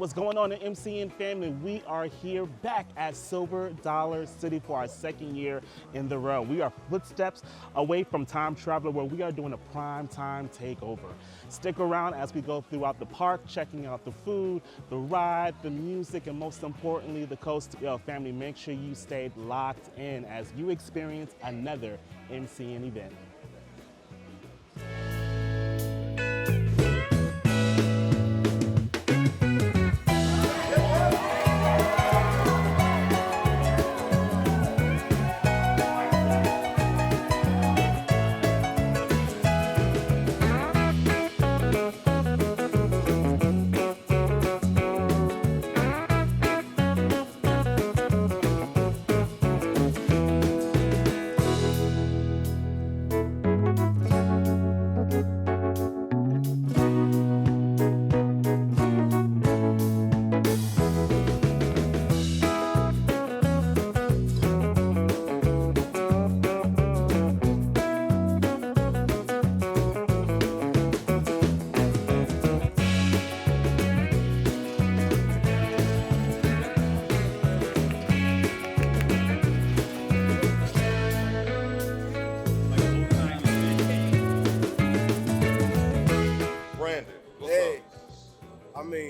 what's going on in MCN family? We are here back at Silver Dollar City for our second year in the row. We are footsteps away from Time Traveler, where we are doing a prime time takeover. Stick around as we go throughout the park, checking out the food, the ride, the music, and most importantly, the coast. Family, make sure you stayed locked in as you experience another MCN event.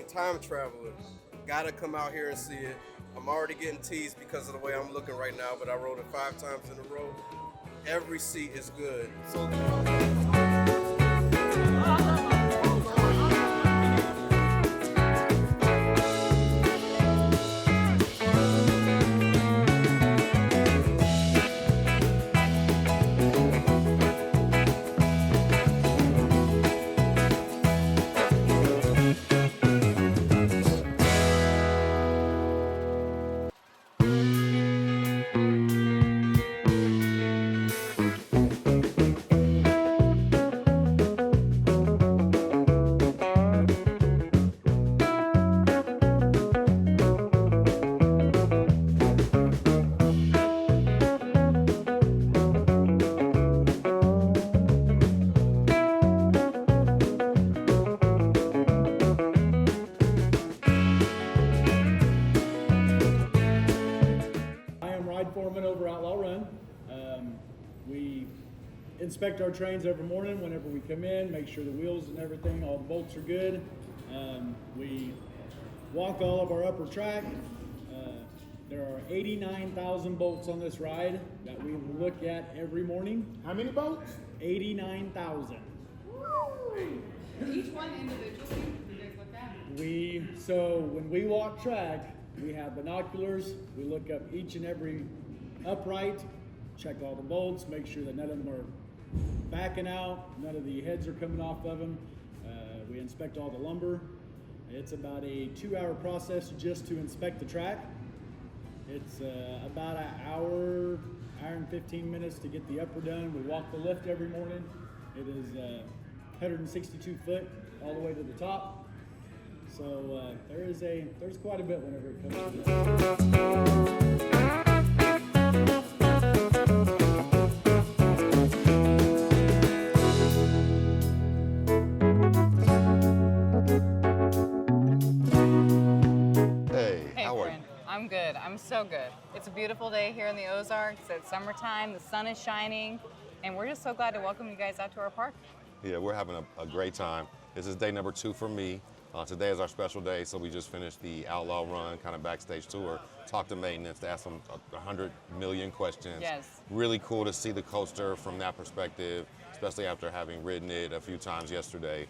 Time Traveler, gotta come out here and see it. I'm already getting teased because of the way I'm looking right now, but I rode it 5 times in a row. Every seat is good. So we inspect our trains every morning whenever we come in, make sure the wheels and everything, all the bolts are good. We walk all of our upper track. There are 89,000 bolts on this ride that we look at every morning. How many bolts? 89,000. Each one individually, do they look at? So when we walk track, we have binoculars. We look up each and every upright, check all the bolts, make sure that none of them are backing out, none of the heads are coming off of them. We inspect all the lumber. It's about a 2-hour process just to inspect the track. It's about an hour and 15 minutes to get the upper done. We walk the lift every morning. It is 162 foot all the way to the top. So there's quite a bit whenever it comes to this. I'm good. I'm so good. It's a beautiful day here in the Ozarks. It's summertime. The sun is shining, and we're just so glad to welcome you guys out to our park. Yeah, we're having a great time. This is day number 2 for me. Today is our special day, so we just finished the Outlaw Run, kind of backstage tour. Talked to maintenance to ask them 100 million questions. Yes. Really cool to see the coaster from that perspective, especially after having ridden it a few times yesterday.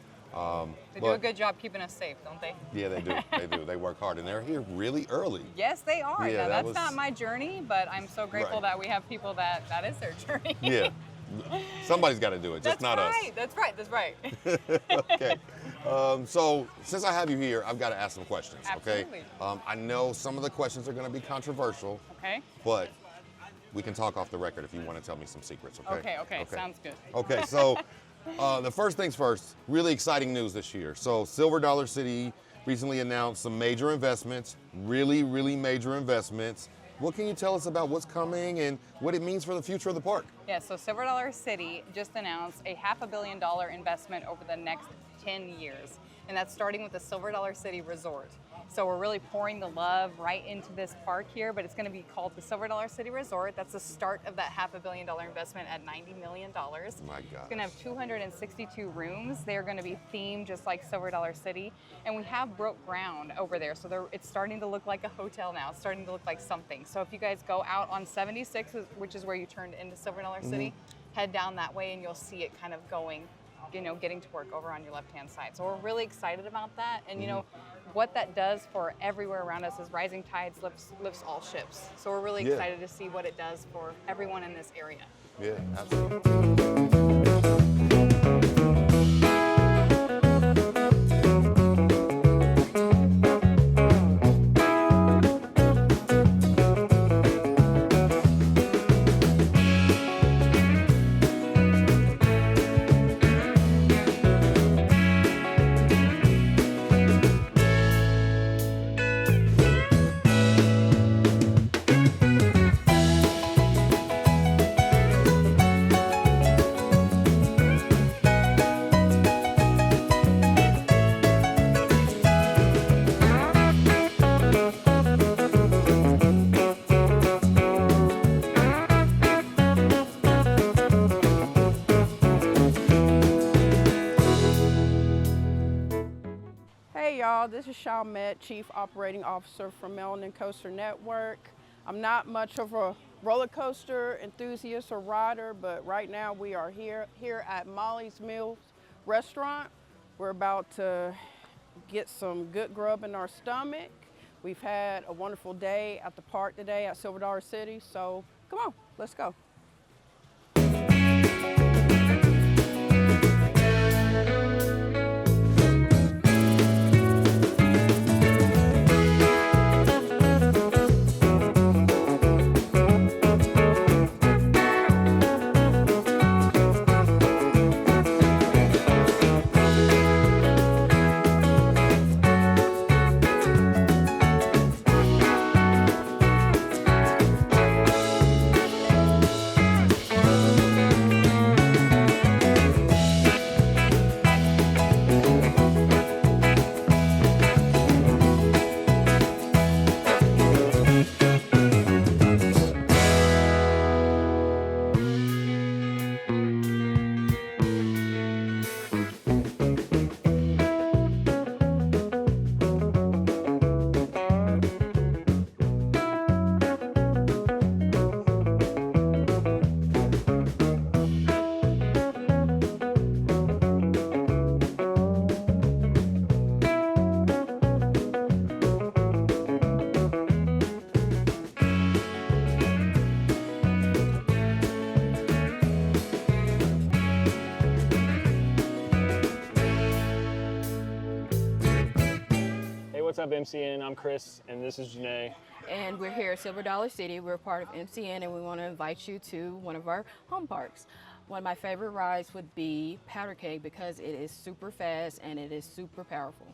They do a good job keeping us safe, don't they? Yeah, they do. They do. They work hard, and they're here really early. Yes, they are. Yeah, now, that's not my journey, but I'm so grateful that we have people that is their journey. Yeah. Somebody's got to do it, just not us. That's right. Okay. So since I have you here, I've got to ask some questions. Absolutely. Okay. I know some of the questions are going to be controversial. Okay. But we can talk off the record if you want to tell me some secrets. Okay. Okay. Sounds good. Okay. So the first things first. Really exciting news this year. So Silver Dollar City recently announced some major investments. Really major investments. What can you tell us about what's coming and what it means for the future of the park? Yeah, so Silver Dollar City just announced a $500 million investment over the next 10 years. and that's starting with the Silver Dollar City Resort. So we're really pouring the love right into this park here, but it's going to be called the Silver Dollar City Resort. That's the start of that $500 million investment at $90 million. My God. It's going to have 262 rooms. They're going to be themed just like Silver Dollar City. And we have broke ground over there. So it's starting to look like a hotel now. It's starting to look like something. So if you guys go out on 76, which is where you turned into Silver Dollar City, head down that way and you'll see it kind of going, getting to work over on your left-hand side. So we're really excited about that. And what that does for everywhere around us is rising tides lifts all ships. So we're really excited to see what it does for everyone in this area. Yeah, absolutely. Hey y'all, this is Chalmette, Chief Operating Officer from Melanin Coaster Network. I'm not much of a roller coaster enthusiast or rider, but right now we are here at Molly's Mills Restaurant. We're about to get some good grub in our stomach. We've had a wonderful day at the park today at Silver Dollar City, so come on, let's go. What's up, MCN? I'm Chris, and this is Janae. And we're here at Silver Dollar City. We're part of MCN, and we want to invite you to one of our home parks. One of my favorite rides would be Powder Keg because it is super fast and it is super powerful.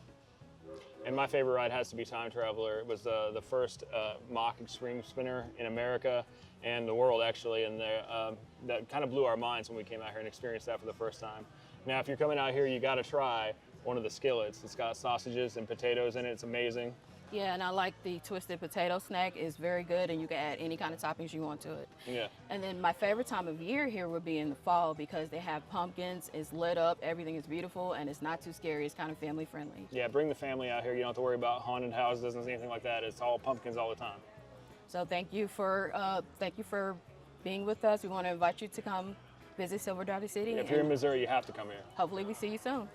And my favorite ride has to be Time Traveler. It was the first mock extreme spinner in America and the world, actually, and that kind of blew our minds when we came out here and experienced that for the first time. Now, if you're coming out here, you got to try one of the skillets. It's got sausages and potatoes in it. It's amazing. Yeah, and I like the twisted potato snack. It's very good, and you can add any kind of toppings you want to it. Yeah. And then my favorite time of year here would be in the fall because they have pumpkins, it's lit up, everything is beautiful, and it's not too scary. It's kind of family friendly. Yeah, bring the family out here. You don't have to worry about haunted houses and anything like that. It's all pumpkins all the time. So thank you for being with us. We want to invite you to come visit Silver Dollar City. If you're in Missouri, you have to come here. Hopefully we see you soon.